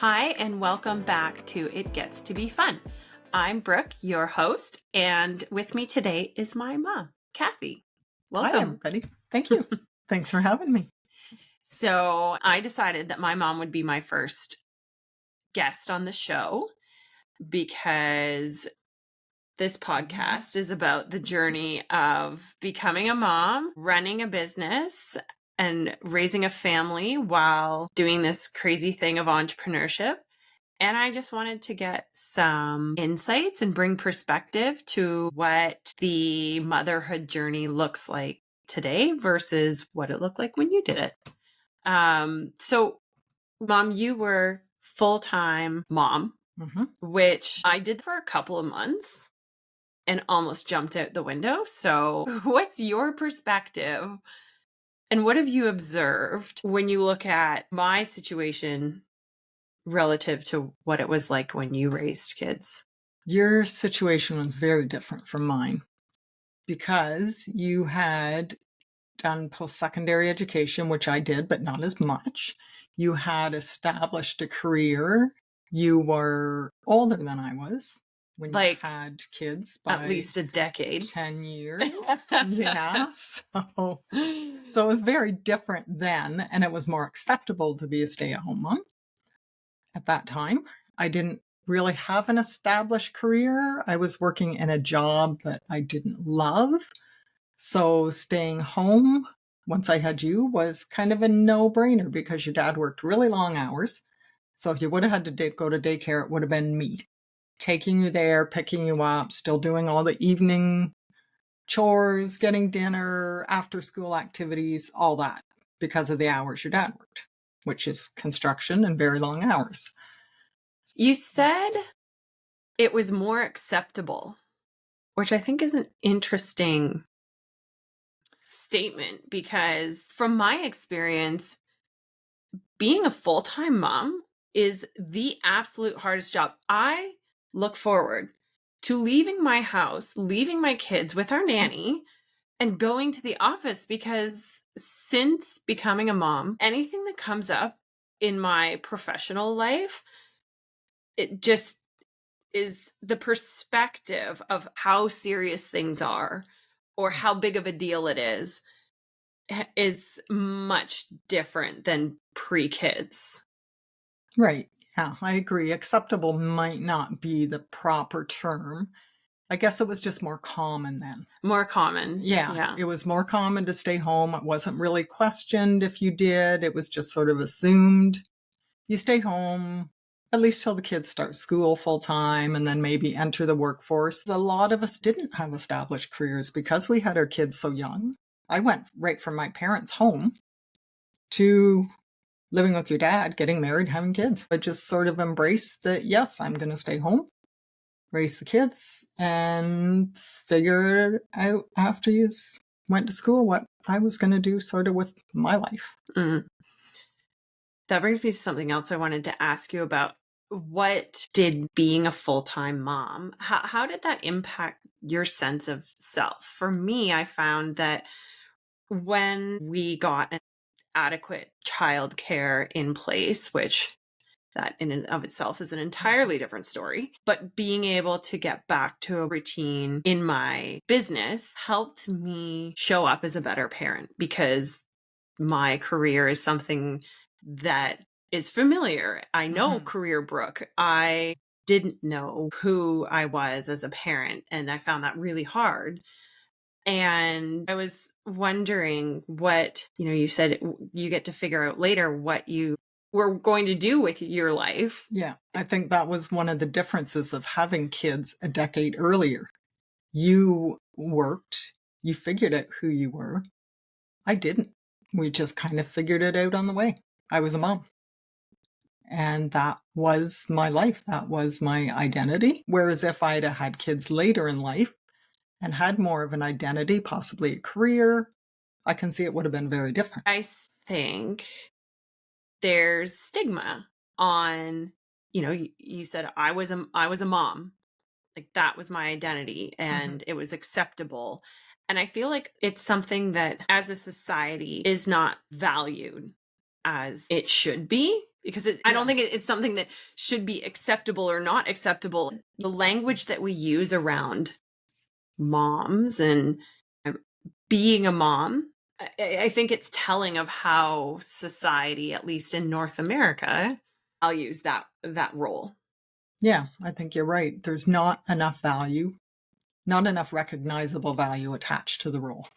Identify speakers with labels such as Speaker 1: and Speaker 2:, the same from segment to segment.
Speaker 1: Hi, and welcome back to It Gets to Be Fun. I'm Brooke, your host, and with me today is my mom, Kathy.
Speaker 2: Hi,
Speaker 1: Welcome.
Speaker 2: everybody. Thank you. Thanks for having me.
Speaker 1: So, I decided that my mom would be my first guest on the show because this podcast is about the journey of becoming a mom, running a business, and raising a family while doing this crazy thing of entrepreneurship. And I just wanted to get some insights and bring perspective to what the motherhood journey looks like today versus what it looked like when you did it. So, Mom, you were full-time mom, which I did for a couple of months and almost jumped out the window. So, what's your perspective and what have you observed when you look at my situation relative to what it was like when you raised kids?
Speaker 2: Your situation was very different from mine because you had done post-secondary education, which I did, but not as much. You had established a career. You were older than I was when you had kids by
Speaker 1: at least a decade.
Speaker 2: 10 years. Yeah. So it was very different then, and it was more acceptable to be a stay-at-home mom at that time. I didn't really have an established career. I was working in a job that I didn't love. So staying home once I had you was kind of a no-brainer because your dad worked really long hours. So if you would have had to go to daycare, it would have been me taking you there, picking you up, still doing all the evening chores, getting dinner, after school activities, all that because of the hours your dad worked, which is construction and very long hours.
Speaker 1: You said it was more acceptable, which I think is an interesting statement because from my experience, being a full-time mom is the absolute hardest job. I look forward to leaving my house, leaving my kids with our nanny, and going to the office because since becoming a mom, anything that comes up in my professional life, it just is the perspective of how serious things are or how big of a deal it is much different than pre-kids.
Speaker 2: Right. Yeah, I agree. Acceptable might not be the proper term. I guess it was just more common then.
Speaker 1: More common.
Speaker 2: Yeah. It was more common to stay home. It wasn't really questioned if you did. It was just sort of assumed. You stay home at least till the kids start school full time and then maybe enter the workforce. A lot of us didn't have established careers because we had our kids so young. I went right from my parents' home to living with your dad, getting married, having kids. I just sort of embraced that, yes, I'm going to stay home, raise the kids, and figure out after you went to school what I was going to do sort of with my life.
Speaker 1: Mm. That brings me to something else I wanted to ask you about. What did being a full-time mom, how did that impact your sense of self? For me, I found that when we got an adequate childcare in place, which that in and of itself is an entirely different story, but being able to get back to a routine in my business helped me show up as a better parent because my career is something that is familiar. I know career Brooke. I didn't know who I was as a parent, and I found that really hard. And I was wondering what, you said you get to figure out later what you were going to do with your life.
Speaker 2: Yeah, I think that was one of the differences of having kids a decade earlier. You worked, you figured out who you were. I didn't. We just kind of figured it out on the way. I was a mom. And that was my life. That was my identity. Whereas if I'd have had kids later in life and had more of an identity, possibly a career, I can see it would have been very different.
Speaker 1: I think there's stigma on, you said I was a mom. Like that was my identity and it was acceptable. And I feel like it's something that as a society is not valued as it should be. because I don't think it's something that should be acceptable or not acceptable. The language that we use around moms and being a mom, I think it's telling of how society, at least in North America, values that role.
Speaker 2: Yeah, I think you're right. There's not enough value, not enough recognizable value attached to the role.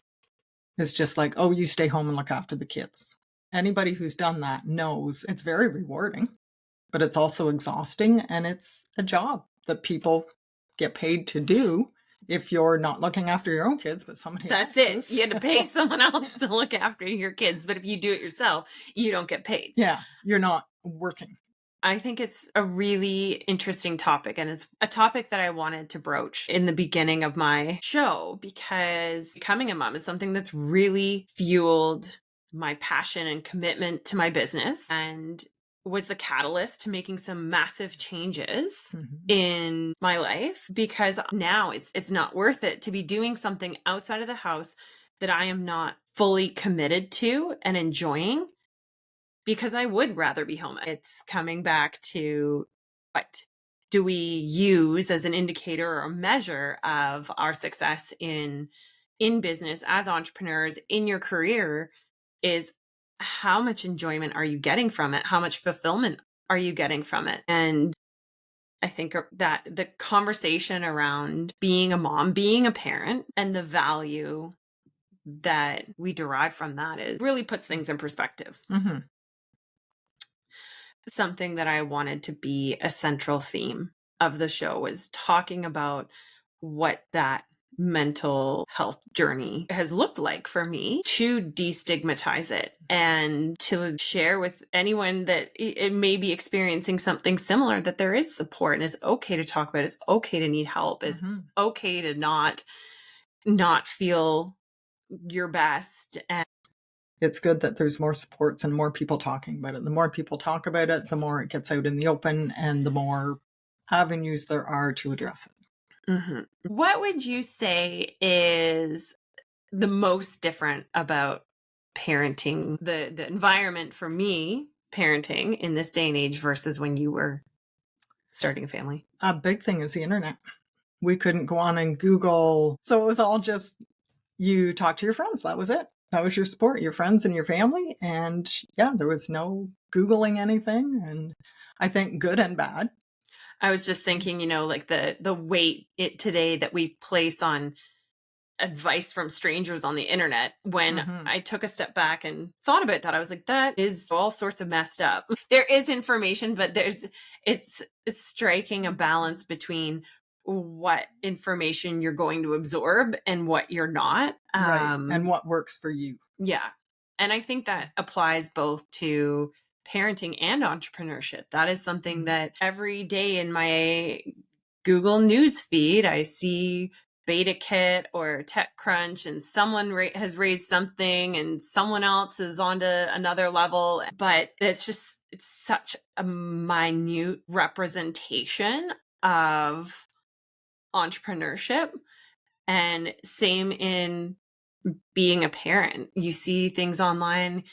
Speaker 2: It's just like, oh, you stay home and look after the kids. Anybody who's done that knows it's very rewarding, but it's also exhausting, and it's a job that people get paid to do if you're not looking after your own kids, but somebody
Speaker 1: That's
Speaker 2: else's.
Speaker 1: it. You had to pay someone else to look after your kids, but if you do it yourself, you don't get paid.
Speaker 2: Yeah, you're not working.
Speaker 1: I think it's a really interesting topic, and it's a topic that I wanted to broach in the beginning of my show, because becoming a mom is something that's really fueled my passion and commitment to my business, and was the catalyst to making some massive changes in my life, because now it's not worth it to be doing something outside of the house that I am not fully committed to and enjoying, because I would rather be home. It's coming back to, what do we use as an indicator or a measure of our success in business, as entrepreneurs, in your career, is how much enjoyment are you getting from it? How much fulfillment are you getting from it? And I think that the conversation around being a mom, being a parent, and the value that we derive from that is really puts things in perspective. Something that I wanted to be a central theme of the show was talking about what that mental health journey has looked like for me, to destigmatize it and to share with anyone that it may be experiencing something similar, that there is support, and it's okay to talk about it. It's okay to need help. It's okay to not feel your best. And
Speaker 2: it's good that there's more supports and more people talking about it. The more people talk about it, the more it gets out in the open, and the more avenues there are to address it.
Speaker 1: What would you say is the most different about parenting, the environment for me parenting in this day and age versus when you were starting a family?
Speaker 2: A big thing is the internet. We couldn't go on and Google. So it was all just, you talk to your friends. That was it. That was your support, your friends and your family. And yeah, there was no Googling anything. And I think good and bad.
Speaker 1: I was just thinking, like the weight today that we place on advice from strangers on the internet. When I took a step back and thought about that, I was like, that is all sorts of messed up. There is information, but it's striking a balance between what information you're going to absorb and what you're not.
Speaker 2: Right. And what works for you.
Speaker 1: Yeah. And I think that applies both to parenting and entrepreneurship. That is something that every day in my Google News feed, I see Beta Kit or TechCrunch, and someone has raised something and someone else is on to another level. But it's such a minute representation of entrepreneurship. And same in being a parent. You see things online.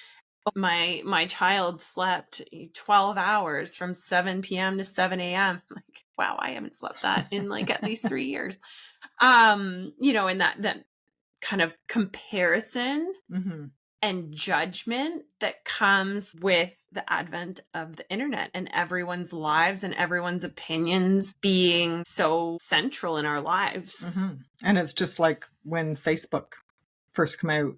Speaker 1: My child slept 12 hours from 7 p.m. to 7 a.m. Like, wow, I haven't slept that in like at least 3 years. And that kind of comparison and judgment that comes with the advent of the internet and everyone's lives and everyone's opinions being so central in our lives.
Speaker 2: And it's just like when Facebook first came out,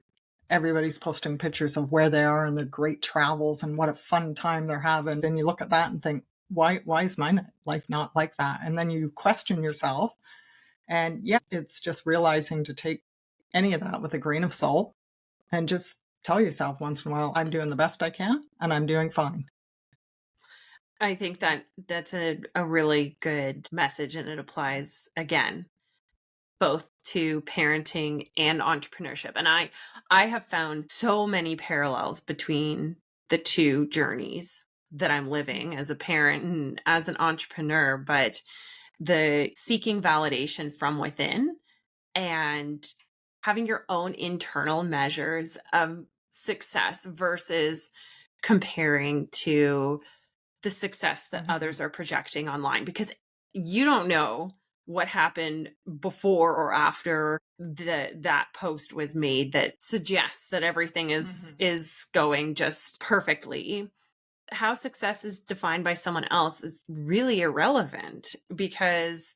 Speaker 2: everybody's posting pictures of where they are and their great travels and what a fun time they're having. And you look at that and think, why is my life not like that? And then you question yourself. And yeah, it's just realizing to take any of that with a grain of salt and just tell yourself once in a while, I'm doing the best I can and I'm doing fine.
Speaker 1: I think that's a really good message, and it applies again both to parenting and entrepreneurship. And I have found so many parallels between the two journeys that I'm living as a parent and as an entrepreneur, but the seeking validation from within and having your own internal measures of success versus comparing to the success that others are projecting online, because you don't know what happened before or after that post was made that suggests that everything is going just perfectly. How success is defined by someone else is really irrelevant, because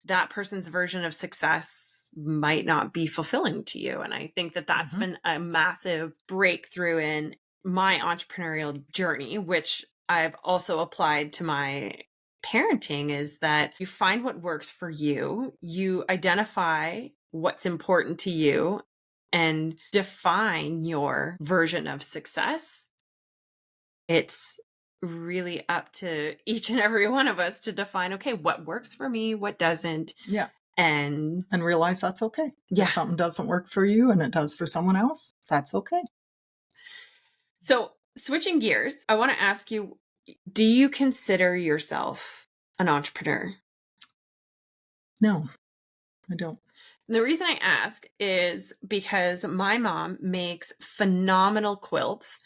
Speaker 1: that person's version of success might not be fulfilling to you. And I think that that's been a massive breakthrough in my entrepreneurial journey, which I've also applied to my parenting, is that you find what works for you, you identify what's important to you, and define your version of success. It's really up to each and every one of us to define, okay, what works for me, what doesn't.
Speaker 2: Yeah.
Speaker 1: And
Speaker 2: realize that's okay.
Speaker 1: Yeah.
Speaker 2: If something doesn't work for you and it does for someone else, that's okay.
Speaker 1: So switching gears, I want to ask you, do you consider yourself an entrepreneur?
Speaker 2: No, I don't.
Speaker 1: The reason I ask is because my mom makes phenomenal quilts,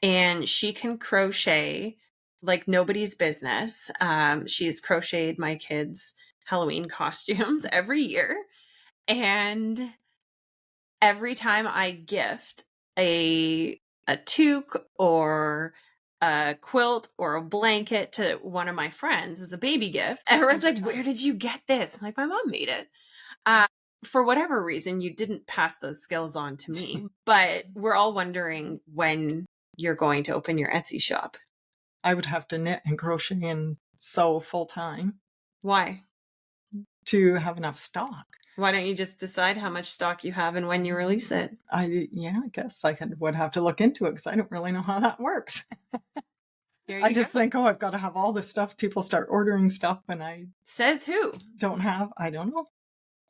Speaker 1: and she can crochet like nobody's business. She's crocheted my kids' Halloween costumes every year. And every time I gift a toque or a quilt or a blanket to one of my friends as a baby gift, everyone's like, where did you get this? I'm like, my mom made it. For whatever reason, you didn't pass those skills on to me, but we're all wondering when you're going to open your Etsy shop.
Speaker 2: I would have to knit and crochet and sew full time.
Speaker 1: Why?
Speaker 2: To have enough stock.
Speaker 1: Why don't you just decide how much stock you have and when you release it?
Speaker 2: I guess I would have to look into it, because I don't really know how that works. I just think, I've got to have all this stuff. People start ordering stuff, and I...
Speaker 1: Says who?
Speaker 2: I don't know.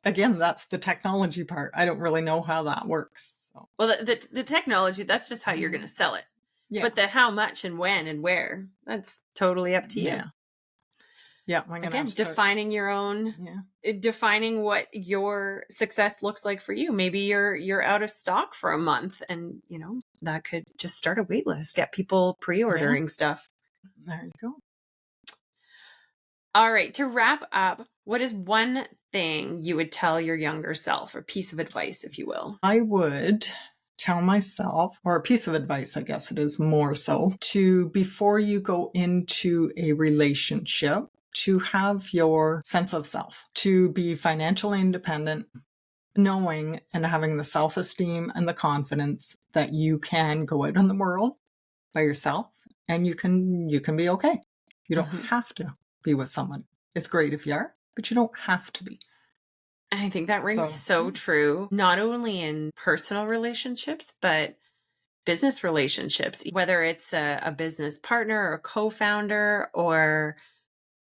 Speaker 2: Again, that's the technology part. I don't really know how that works. So.
Speaker 1: Well, the technology, that's just how you're going to sell it. Yeah. But the how much and when and where, that's totally up to you.
Speaker 2: Yeah. Yeah.
Speaker 1: Again, defining your own, defining what your success looks like for you. Maybe you're out of stock for a month, and that could just start a wait list, get people pre-ordering stuff.
Speaker 2: There you go.
Speaker 1: All right. To wrap up, what is one thing you would tell your younger self, or piece of advice, if you will?
Speaker 2: I would tell myself, or a piece of advice, I guess it is more so, to, before you go into a relationship, to have your sense of self, to be financially independent, knowing and having the self-esteem and the confidence that you can go out in the world by yourself, and you can be okay. You don't have to be with someone. It's great if you are, but you don't have to be.
Speaker 1: I think that rings so true, not only in personal relationships, but business relationships, whether it's a business partner or a co-founder or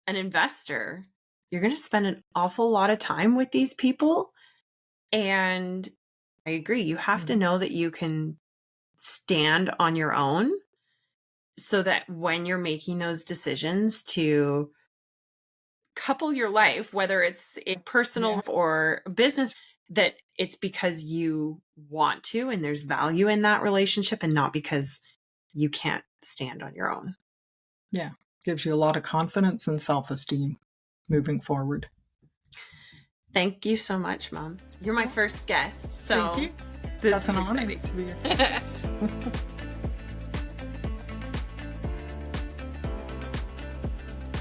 Speaker 1: an investor. You're going to spend an awful lot of time with these people. And I agree. You have to know that you can stand on your own, so that when you're making those decisions to couple your life, whether it's a personal or business, that it's because you want to and there's value in that relationship, and not because you can't stand on your own.
Speaker 2: Yeah. Gives you a lot of confidence and self-esteem moving forward.
Speaker 1: Thank you so much, Mom. You're my first guest. So
Speaker 2: thank you.
Speaker 1: This
Speaker 2: That's
Speaker 1: is
Speaker 2: an
Speaker 1: exciting.
Speaker 2: honor to be your first guest.